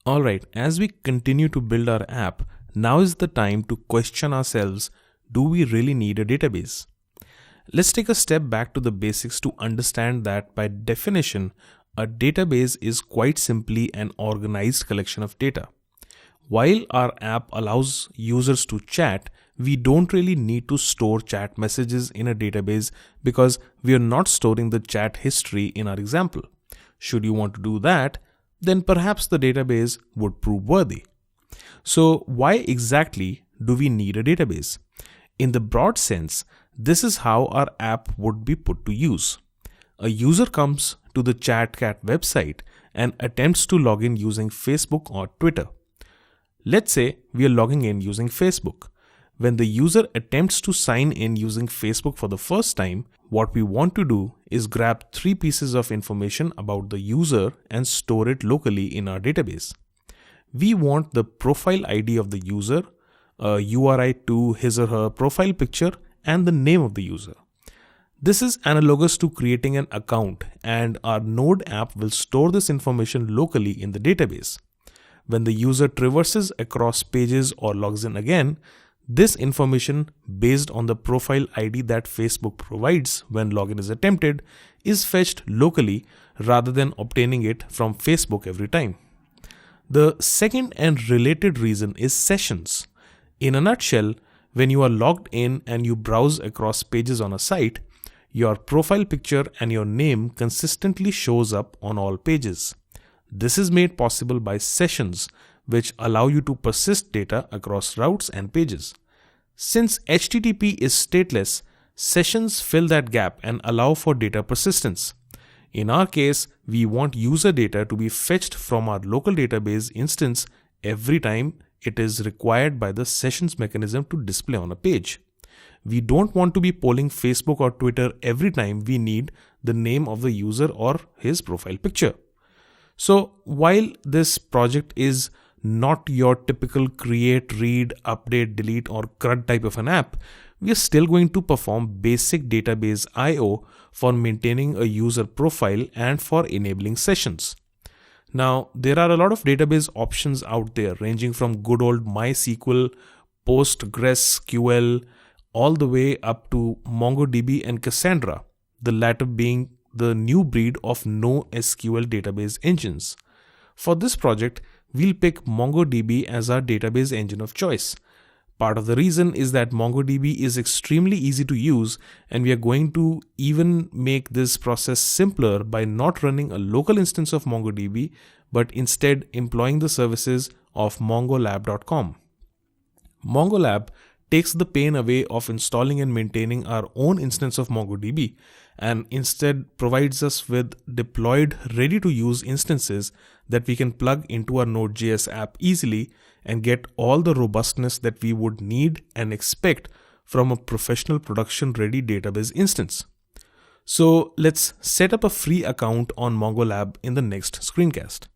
Alright, as we continue to build our app, now is the time to question ourselves, do we really need a database? Let's take a step back to the basics to understand that by definition, a database is quite simply an organized collection of data. While our app allows users to chat, we don't really need to store chat messages in a database because we are not storing the chat history in our example. Should you want to do that, then perhaps the database would prove worthy. So why exactly do we need a database? In the broad sense, this is how our app would be put to use. A user comes to the ChatCat website and attempts to log in using Facebook or Twitter. Let's say we are logging in using Facebook. When the user attempts to sign in using Facebook for the first time, what we want to do is grab 3 pieces of information about the user and store it locally in our database. We want the profile ID of the user, a URI to his or her profile picture, and the name of the user. This is analogous to creating an account, and our Node app will store this information locally in the database. When the user traverses across pages or logs in again, this information, based on the profile ID that Facebook provides when login is attempted, is fetched locally rather than obtaining it from Facebook every time. The second and related reason is sessions. In a nutshell, when you are logged in and you browse across pages on a site, your profile picture and your name consistently shows up on all pages. This is made possible by sessions, which allow you to persist data across routes and pages. Since HTTP is stateless, sessions fill that gap and allow for data persistence. In our case, we want user data to be fetched from our local database instance every time it is required by the sessions mechanism to display on a page. We don't want to be polling Facebook or Twitter every time we need the name of the user or his profile picture. So while this project is not your typical create, read, update, delete or CRUD type of an app, we are still going to perform basic database I/O for maintaining a user profile and for enabling sessions. Now, there are a lot of database options out there ranging from good old MySQL, PostgreSQL, all the way up to MongoDB and Cassandra, the latter being the new breed of NoSQL database engines. For this project, we'll pick MongoDB as our database engine of choice. Part of the reason is that MongoDB is extremely easy to use, and we are going to even make this process simpler by not running a local instance of MongoDB, but instead employing the services of mongolab.com. Mongolab takes the pain away of installing and maintaining our own instance of MongoDB and instead provides us with deployed, ready-to-use instances that we can plug into our Node.js app easily and get all the robustness that we would need and expect from a professional production-ready database instance. So let's set up a free account on Mongolab in the next screencast.